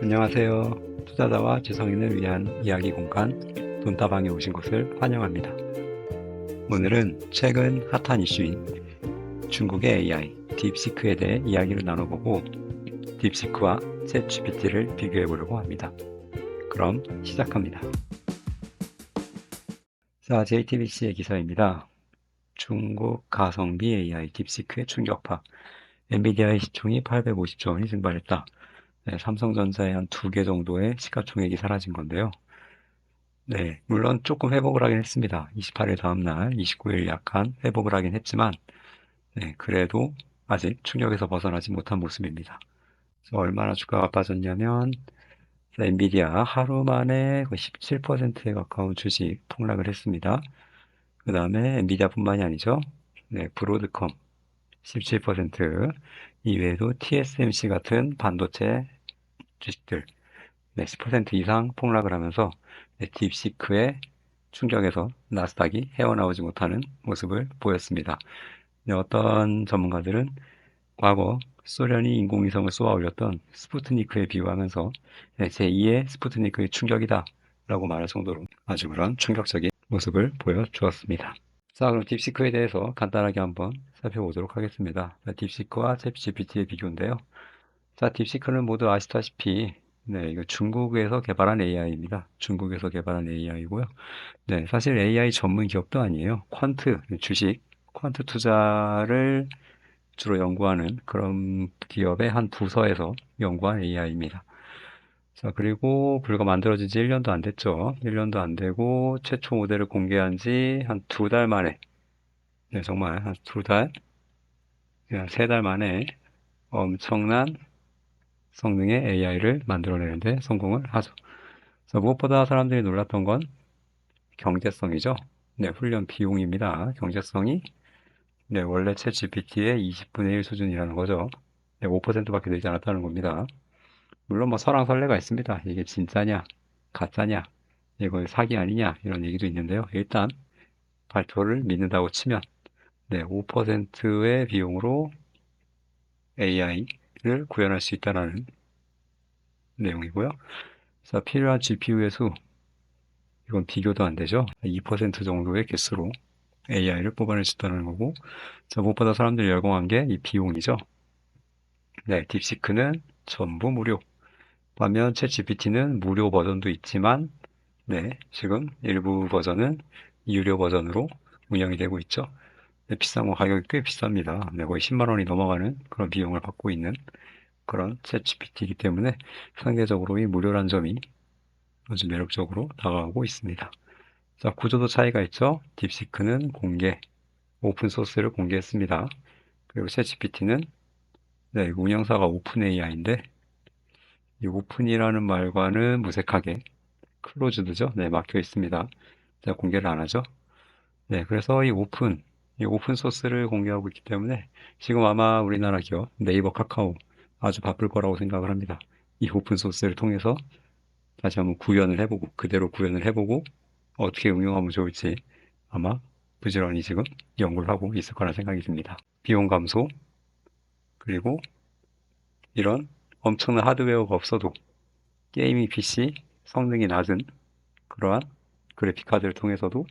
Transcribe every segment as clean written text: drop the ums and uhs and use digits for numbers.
안녕하세요. 투자자와 지성인을 위한 이야기 공간 돈다방에 오신 것을 환영합니다. 오늘은 최근 핫한 이슈인 중국의 AI, 딥시크에 대해 이야기를 나눠보고 딥시크와 챗GPT를 비교해 보려고 합니다. 그럼 시작합니다. 자, JTBC의 기사입니다. 중국 가성비 AI 딥시크의 충격파. 엔비디아의 시총이 850조 원이 증발했다. 네, 삼성전자의 한 2개 정도의 시가총액이 사라진 건데요. 네, 물론 조금 회복을 하긴 했습니다. 28일 다음날 29일 약간 회복을 하긴 했지만, 네, 그래도 아직 충격에서 벗어나지 못한 모습입니다. 그래서 얼마나 주가가 빠졌냐면, 엔비디아 하루 만에 17%에 가까운 주식 폭락을 했습니다. 그 다음에 엔비디아뿐만이 아니죠. 네, 브로드컴 17%, 이외에도 TSMC 같은 반도체 주식들 네, 10% 이상 폭락을 하면서 네, 딥시크의 충격에서 나스닥이 헤어나오지 못하는 모습을 보였습니다. 네, 어떤 전문가들은 과거 소련이 인공위성을 쏘아 올렸던 스푸트니크에 비유하면서 네, 제2의 스푸트니크의 충격이다 라고 말할 정도로 아주 그런 충격적인 모습을 보여주었습니다. 자, 그럼 딥시크에 대해서 간단하게 한번 살펴보도록 하겠습니다. 자, 딥시크와 챗GPT의 비교인데요. 자, 딥시크는 모두 아시다시피 네, 이거 중국에서 개발한 AI입니다. 중국에서 개발한 AI고요. 네, 사실 AI 전문 기업도 아니에요. 퀀트, 주식, 퀀트 투자를 주로 연구하는 그런 기업의 한 부서에서 연구한 AI입니다. 자, 그리고 불과 만들어진 지 1년도 안 됐죠. 1년도 안 되고 최초 모델을 공개한 지 한 2달 만에, 네, 정말 한 2달, 3달 만에 엄청난 성능의 AI를 만들어내는데 성공을 하죠. 그래서 무엇보다 사람들이 놀랐던 건 경제성이죠. 네, 훈련 비용입니다. 경제성이 네, 원래 챗 GPT의 20분의 1 수준이라는 거죠. 네, 5%밖에 되지 않았다는 겁니다. 물론 뭐 설왕설래가 있습니다. 이게 진짜냐, 가짜냐, 이거 사기 아니냐 이런 얘기도 있는데요. 일단 발표를 믿는다고 치면 네, 5%의 비용으로 AI를 구현할 수 있다는 내용이고요. 그래서 필요한 GPU의 수, 이건 비교도 안 되죠. 2% 정도의 개수로 AI를 뽑아낼 수 있다는 거고, 자, 무엇보다 사람들이 열광한 게 이 비용이죠. 네, 딥시크는 전부 무료. 반면 챗 GPT는 무료 버전도 있지만, 네, 지금 일부 버전은 유료 버전으로 운영이 되고 있죠. 네, 비싼 거 가격이 꽤 비쌉니다. 네, 거의 10만 원이 넘어가는 그런 비용을 받고 있는 그런 챗 GPT이기 때문에 상대적으로 이 무료란 점이 아주 매력적으로 다가오고 있습니다. 자, 구조도 차이가 있죠. 딥시크는 공개, 오픈 소스를 공개했습니다. 그리고 챗GPT는 네, 운영사가 오픈 AI인데 이 오픈이라는 말과는 무색하게 클로즈드죠. 네, 막혀 있습니다. 제가 공개를 안 하죠. 네, 그래서 이 오픈 소스를 공개하고 있기 때문에 지금 아마 우리나라 기업 네이버, 카카오 아주 바쁠 거라고 생각을 합니다. 이 오픈 소스를 통해서 다시 한번 구현을 해보고 그대로 구현을 해보고 어떻게 응용하면 좋을지 아마 부지런히 지금 연구를 하고 있을 거라 생각이 듭니다. 비용 감소, 그리고 이런 엄청난 하드웨어가 없어도 게이밍 PC 성능이 낮은 그러한 그래픽 카드를 통해서도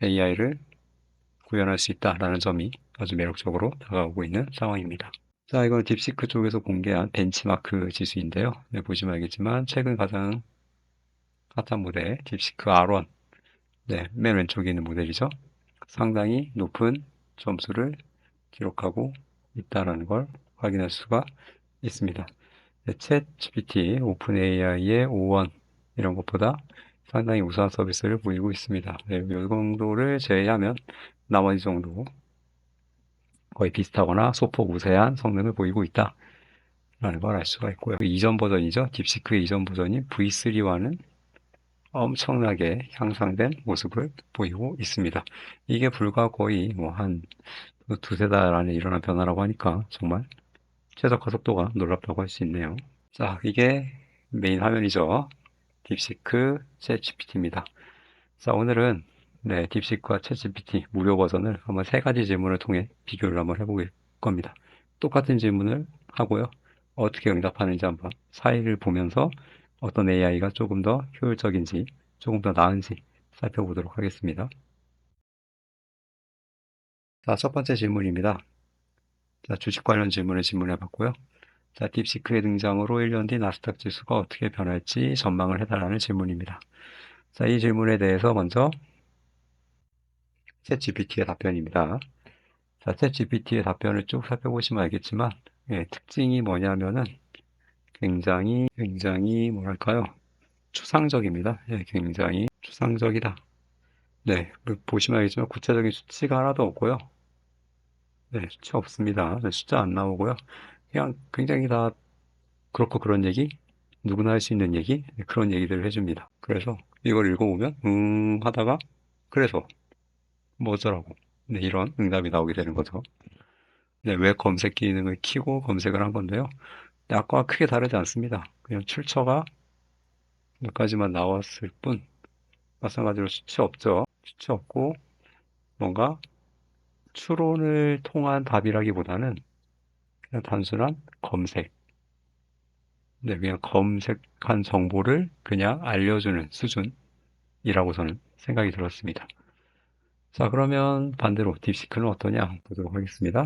AI를 구현할 수 있다라는 점이 아주 매력적으로 다가오고 있는 상황입니다. 자, 이건 딥시크 쪽에서 공개한 벤치마크 지수인데요. 네, 보시면 알겠지만 최근 가장 핫한 모델 딥시크 R1, 네, 맨 왼쪽에 있는 모델이죠. 상당히 높은 점수를 기록하고 있다는 걸 확인할 수가 있습니다. 네, 챗 GPT, 오픈 AI의 O1 이런 것보다 상당히 우수한 서비스를 보이고 있습니다. 네, 이 정도를 제외하면 나머지 정도 거의 비슷하거나 소폭 우세한 성능을 보이고 있다라는 걸 알 수가 있고요. 그 이전 버전이죠. 딥시크의 이전 버전인 V3와는 엄청나게 향상된 모습을 보이고 있습니다. 이게 불과 거의 뭐 한 두세 달 안에 일어난 변화라고 하니까 정말 최적화 속도가 놀랍다고 할 수 있네요. 자, 이게 메인 화면이죠. 딥시크 챗 GPT입니다. 자, 오늘은 네, 딥시크와 챗 GPT 무료 버전을 한번 세 가지 질문을 통해 비교를 한번 해볼 겁니다. 똑같은 질문을 하고요. 어떻게 응답하는지 한번 사이를 보면서 어떤 AI가 조금 더 효율적인지, 조금 더 나은지 살펴보도록 하겠습니다. 자, 첫 번째 질문입니다. 자, 주식 관련 질문을 질문해 봤고요. 자, 딥시크의 등장으로 1년 뒤 나스닥 지수가 어떻게 변할지 전망을 해달라는 질문입니다. 자, 이 질문에 대해서 먼저 챗GPT의 답변입니다. 자, 챗GPT의 답변을 쭉 살펴보시면 알겠지만, 특징이 뭐냐면은 굉장히 뭐랄까요? 추상적입니다. 굉장히 추상적이다. 네, 보시면 알겠지만 구체적인 수치가 하나도 없고요. 네, 수치 없습니다. 네, 숫자 안 나오고요. 그냥 굉장히 다 그렇고 그런 얘기, 누구나 할 수 있는 얘기, 그런 얘기들을 해줍니다. 그래서 이걸 읽어보면, 하다가, 그래서, 뭐 어쩌라고. 네, 이런 응답이 나오게 되는 거죠. 네, 왜 검색 기능을 키고 검색을 한 건데요. 네, 아까와 크게 다르지 않습니다. 그냥 출처가 몇 가지만 나왔을 뿐, 마찬가지로 수치 없죠. 수치 없고, 뭔가 추론을 통한 답이라기보다는 그냥 단순한 검색. 네, 그냥 검색한 정보를 그냥 알려주는 수준이라고 저는 생각이 들었습니다. 자, 그러면 반대로 딥시크는 어떠냐 보도록 하겠습니다.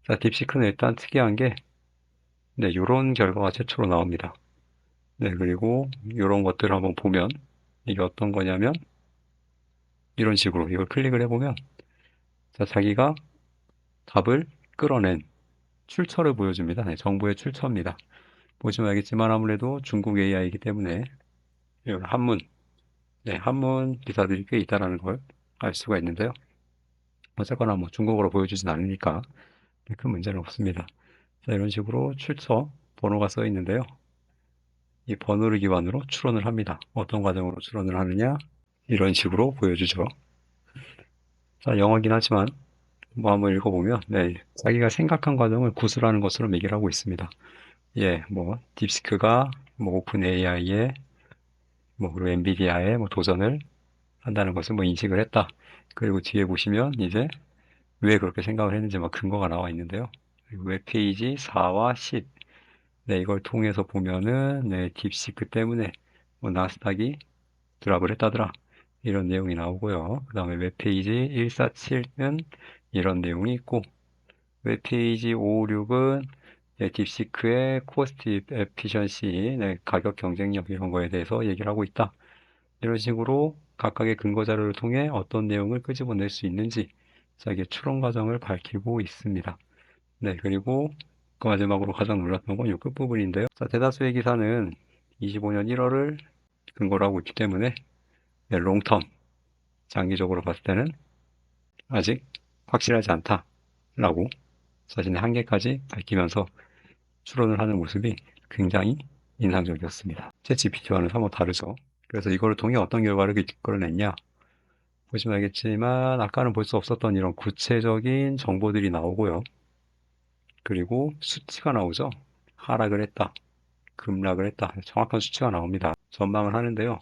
자, 딥시크는 일단 특이한 게, 네, 요런 결과가 최초로 나옵니다. 네, 그리고 요런 것들을 한번 보면, 이게 어떤 거냐면, 이런 식으로 이걸 클릭을 해보면, 자, 자기가 답을 끌어낸 출처를 보여줍니다. 네, 정보의 출처입니다. 보시면 알겠지만 아무래도 중국 AI이기 때문에 이런 한문, 네, 한문 기사들이 꽤 있다는 걸 알 수가 있는데요. 어쨌거나 뭐 중국어로 보여주진 않으니까 큰 문제는 없습니다. 자, 이런 식으로 출처 번호가 써 있는데요. 이 번호를 기반으로 추론을 합니다. 어떤 과정으로 추론을 하느냐? 이런 식으로 보여주죠. 자, 영어긴 하지만 뭐 한번 읽어보면, 네, 자기가 생각한 과정을 구술하는 것으로 얘기를 하고 있습니다. 예, 뭐 딥시크가 뭐 오픈 AI에 뭐 그리고 엔비디아에 뭐 도전을 한다는 것을 뭐 인식을 했다. 그리고 뒤에 보시면 이제 왜 그렇게 생각을 했는지 막 근거가 나와 있는데요. 웹페이지 4와 10. 네, 이걸 통해서 보면은 네, 딥시크 때문에 뭐 나스닥이 드랍을 했다더라. 이런 내용이 나오고요. 그 다음에 웹페이지 147은 이런 내용이 있고, 웹페이지 556은 딥시크의 코스트 에피션시, 가격 경쟁력 이런 거에 대해서 얘기를 하고 있다. 이런 식으로 각각의 근거 자료를 통해 어떤 내용을 끄집어낼 수 있는지 자기의 추론 과정을 밝히고 있습니다. 네, 그리고 그 마지막으로 가장 놀랐던 건 이 끝부분인데요. 자, 대다수의 기사는 25년 1월을 근거로 하고 있기 때문에 네, 롱텀, 장기적으로 봤을 때는 아직 확실하지 않다라고 자신의 한계까지 밝히면서 추론을 하는 모습이 굉장히 인상적이었습니다. 챗GPT와는 사뭇 다르죠. 그래서 이거를 통해 어떤 결과를 이끌어냈냐? 보시면 알겠지만 아까는 볼 수 없었던 이런 구체적인 정보들이 나오고요. 그리고 수치가 나오죠. 하락을 했다, 급락을 했다. 정확한 수치가 나옵니다. 전망을 하는데요.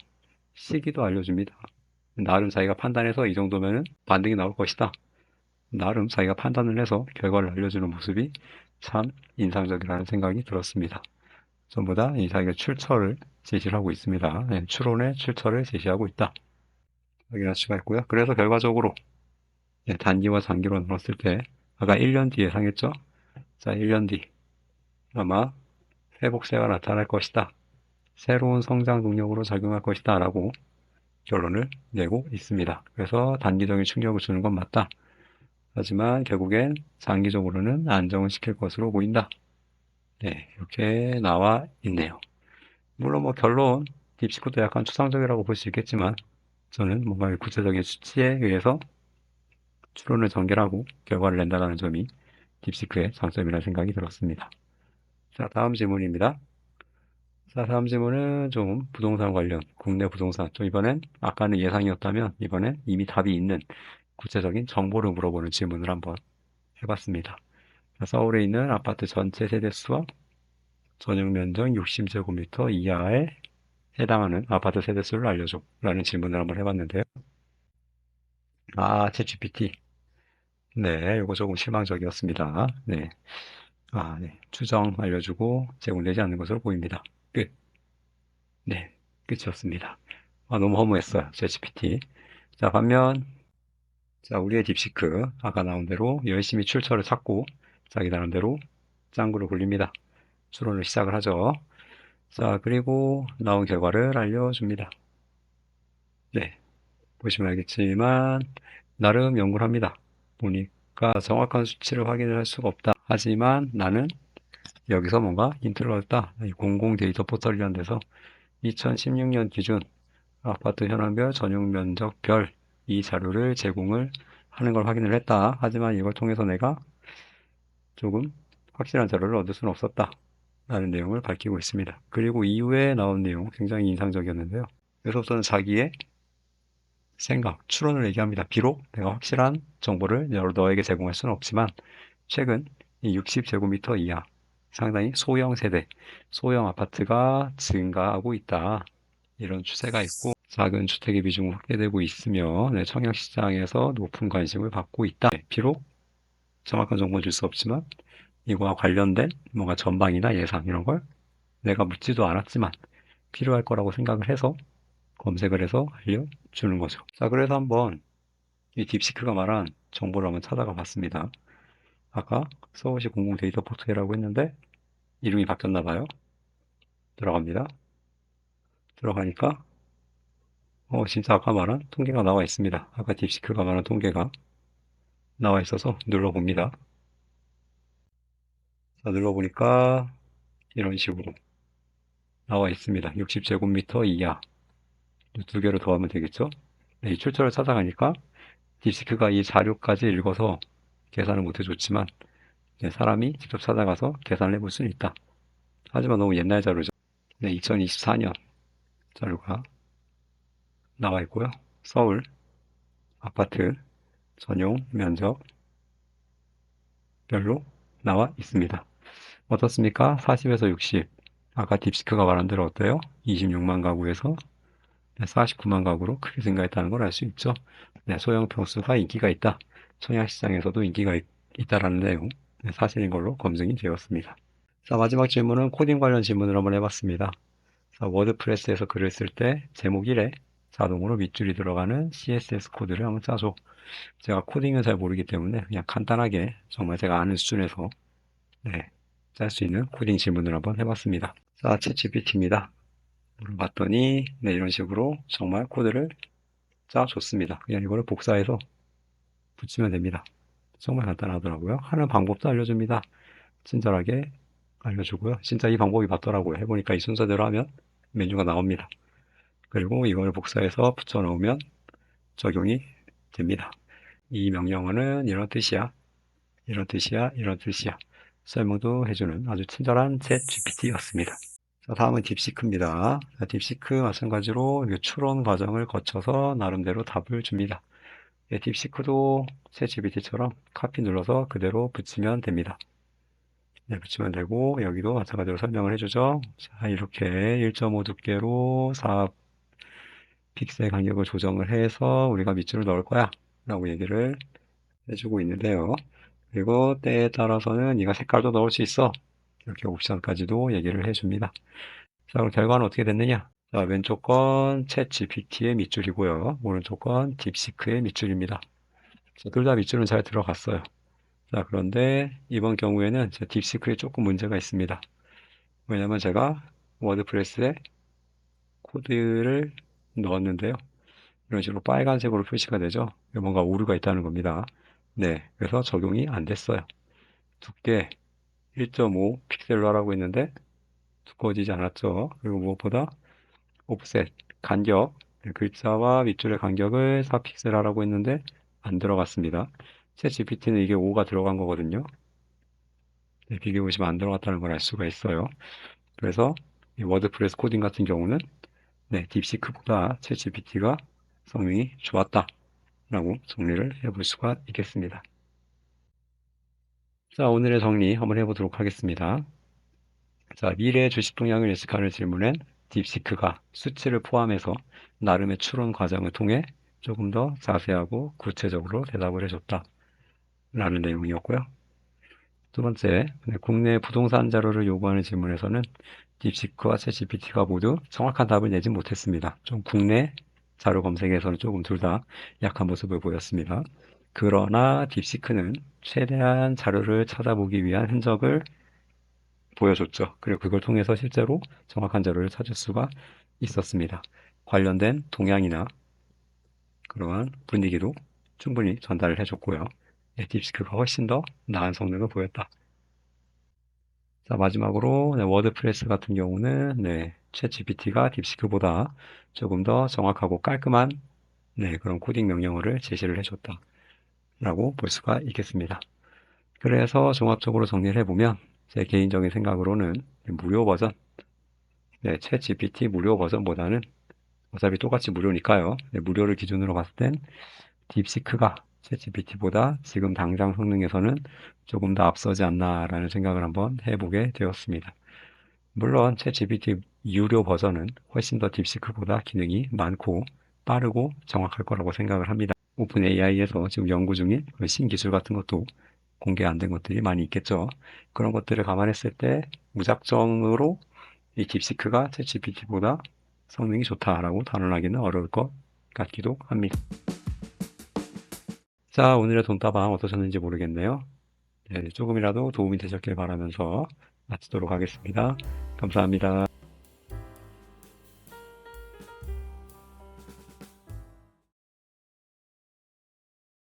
시기도 알려줍니다. 나름 자기가 판단해서 이 정도면은 반등이 나올 것이다. 나름 자기가 판단을 해서 결과를 알려주는 모습이 참 인상적이라는 생각이 들었습니다. 전부 다 자기가 출처를 제시를 하고 있습니다. 네, 추론의 출처를 제시하고 있다. 확인할 수가 있고요. 그래서 결과적으로 단기와 장기로 나눴을 때 아까 1년 뒤에 상했죠? 자, 1년 뒤 아마 회복세가 나타날 것이다. 새로운 성장 동력으로 작용할 것이다. 라고 결론을 내고 있습니다. 그래서 단기적인 충격을 주는 건 맞다. 하지만 결국엔 장기적으로는 안정을 시킬 것으로 보인다. 네, 이렇게 나와 있네요. 물론 뭐 결론, 딥시크도 약간 추상적이라고 볼 수 있겠지만 저는 뭔가 구체적인 수치에 의해서 추론을 전개하고 결과를 낸다는 점이 딥시크의 장점이라는 생각이 들었습니다. 자, 다음 질문입니다. 자, 다음 질문은 좀 부동산 관련, 국내 부동산. 좀 이번엔 아까는 예상이었다면 이번엔 이미 답이 있는 구체적인 정보를 물어보는 질문을 한번 해봤습니다. 자, 서울에 있는 아파트 전체 세대수와 전용 면적 60제곱미터 이하에 해당하는 아파트 세대수를 알려줘. 라는 질문을 한번 해봤는데요. 아, 챗GPT. 네, 이거 조금 실망적이었습니다. 네. 네. 추정 알려주고 제공되지 않는 것으로 보입니다. 끝. 네. 끝이었습니다. 너무 허무했어요. 챗GPT. 자, 반면, 자, 우리의 딥시크. 아까 나온 대로 열심히 출처를 찾고 자기 나름대로 짱구를 굴립니다. 추론을 시작을 하죠. 자, 그리고 나온 결과를 알려줍니다. 네. 보시면 알겠지만, 나름 연구를 합니다. 보니까 정확한 수치를 확인을 할 수가 없다. 하지만 나는 여기서 뭔가 힌트를 얻었다. 이 공공 데이터 포털이라는 데서 2016년 기준 아파트 현황별, 전용 면적별 이 자료를 제공을 하는 걸 확인을 했다. 하지만 이걸 통해서 내가 조금 확실한 자료를 얻을 수는 없었다. 라는 내용을 밝히고 있습니다. 그리고 이후에 나온 내용 굉장히 인상적이었는데요. 여기서부터는 자기의 생각, 추론을 얘기합니다. 비록 내가 확실한 정보를 너에게 제공할 수는 없지만 최근 이 60제곱미터 이하 상당히 소형 세대, 소형 아파트가 증가하고 있다. 이런 추세가 있고 작은 주택의 비중은 확대되고 있으며 청약시장에서 높은 관심을 받고 있다. 비록 정확한 정보를 줄 수 없지만 이거와 관련된 뭔가 전방이나 예상 이런 걸 내가 묻지도 않았지만 필요할 거라고 생각을 해서 검색을 해서 알려주는 거죠. 자, 그래서 한번 이 딥시크가 말한 정보를 한번 찾아가 봤습니다. 아까 서울시 공공 데이터 포털이라고 했는데 이름이 바뀌었나 봐요. 들어갑니다. 들어가니까 진짜 아까 말한 통계가 나와 있습니다. 아까 딥시크가 말한 통계가 나와 있어서 눌러봅니다. 자, 눌러보니까 이런 식으로 나와 있습니다. 60제곱미터 이하 두 개로 더하면 되겠죠? 네, 이 출처를 찾아가니까 딥시크가 이 자료까지 읽어서 계산을 못 해줬지만 사람이 직접 찾아가서 계산을 해볼 수는 있다. 하지만 너무 옛날 자료죠. 네, 2024년 자료가 나와 있고요. 서울 아파트 전용 면적별로 나와 있습니다. 어떻습니까? 40에서 60. 아까 딥시크가 말한 대로 어때요? 26만 가구에서 49만 가구로 크게 증가했다는 걸 알 수 있죠. 네, 소형 평수가 인기가 있다. 청약시장에서도 인기가 있다라는 내용, 사실인 걸로 검증이 되었습니다. 자, 마지막 질문은 코딩 관련 질문을 한번 해봤습니다. 자, 워드프레스에서 글을 쓸 때 제목 1에 자동으로 밑줄이 들어가는 CSS 코드를 한번 짜줘. 제가 코딩은 잘 모르기 때문에 그냥 간단하게 정말 제가 아는 수준에서 짤 수 있는 코딩 질문을 한번 해봤습니다. 자, 챗GPT입니다. 물어봤더니 이런 식으로 정말 코드를 짜줬습니다. 그냥 이거를 복사해서 붙이면 됩니다. 정말 간단하더라고요. 하는 방법도 알려줍니다. 친절하게 알려주고요. 진짜 이 방법이 맞더라고요. 해보니까 이 순서대로 하면 메뉴가 나옵니다. 그리고 이걸 복사해서 붙여 넣으면 적용이 됩니다. 이 명령어는 이런 뜻이야. 이런 뜻이야. 이런 뜻이야. 설명도 해주는 아주 친절한 챗 GPT였습니다. 자, 다음은 딥시크입니다. 자, 딥시크 마찬가지로 추론 과정을 거쳐서 나름대로 답을 줍니다. 딥시크도 챗 GPT처럼 카피 눌러서 그대로 붙이면 됩니다. 네, 붙이면 되고 여기도 마찬가지로 설명을 해주죠. 자, 이렇게 1.5 두께로 4 픽셀 간격을 조정을 해서 우리가 밑줄을 넣을 거야 라고 얘기를 해주고 있는데요. 그리고 때에 따라서는 네가 색깔도 넣을 수 있어. 이렇게 옵션까지도 얘기를 해줍니다. 자, 그럼 결과는 어떻게 됐느냐? 자, 왼쪽 건 챗 GPT의 밑줄이고요. 오른쪽 건 딥시크의 밑줄입니다. 둘 다 밑줄은 잘 들어갔어요. 자, 그런데 이번 경우에는 제 딥시크에 조금 문제가 있습니다. 왜냐면 제가 워드프레스에 코드를 넣었는데요. 이런 식으로 빨간색으로 표시가 되죠. 뭔가 오류가 있다는 겁니다. 네, 그래서 적용이 안 됐어요. 두께 1.5 픽셀로 하라고 했는데 두꺼워지지 않았죠. 그리고 무엇보다 옵셋, 간격, 글자와 밑줄의 간격을 4픽셀 하라고 했는데 안 들어갔습니다. 챗 GPT는 이게 5가 들어간 거거든요. 네, 비교해 보시면 안 들어갔다는 걸 알 수가 있어요. 그래서 이 워드프레스 코딩 같은 경우는 딥시크보다 챗 GPT가 성능이 좋았다라고 정리를 해볼 수가 있겠습니다. 자, 오늘의 정리 한번 해보도록 하겠습니다. 자, 미래 주식 동향을 예측하는 질문엔 딥시크가 수치를 포함해서 나름의 추론 과정을 통해 조금 더 자세하고 구체적으로 대답을 해줬다 라는 내용이었고요. 두 번째, 국내 부동산 자료를 요구하는 질문에서는 딥시크와 챗GPT가 모두 정확한 답을 내지 못했습니다. 좀 국내 자료 검색에서는 조금 둘 다 약한 모습을 보였습니다. 그러나 딥시크는 최대한 자료를 찾아보기 위한 흔적을 보여줬죠. 그리고 그걸 통해서 실제로 정확한 자료를 찾을 수가 있었습니다. 관련된 동향이나 그러한 분위기도 충분히 전달을 해줬고요. 딥시크가 훨씬 더 나은 성능을 보였다. 자, 마지막으로 워드프레스 같은 경우는 챗 GPT가 딥시크보다 조금 더 정확하고 깔끔한 그런 코딩 명령어를 제시를 해줬다라고 볼 수가 있겠습니다. 그래서 종합적으로 정리를 해보면 제 개인적인 생각으로는 무료 버전, 챗 GPT 무료 버전보다는 어차피 똑같이 무료니까요. 무료를 기준으로 봤을 땐 딥시크가 챗GPT보다 지금 당장 성능에서는 조금 더 앞서지 않나라는 생각을 한번 해보게 되었습니다. 물론 챗GPT 유료 버전은 훨씬 더 딥시크보다 기능이 많고 빠르고 정확할 거라고 생각을 합니다. 오픈 AI에서 지금 연구 중인 신기술 같은 것도 공개 안 된 것들이 많이 있겠죠. 그런 것들을 감안했을 때 무작정으로 이 딥시크가 챗GPT보다 성능이 좋다라고 단언하기는 어려울 것 같기도 합니다. 자, 오늘의 돈다방 어떠셨는지 모르겠네요. 조금이라도 도움이 되셨길 바라면서 마치도록 하겠습니다. 감사합니다.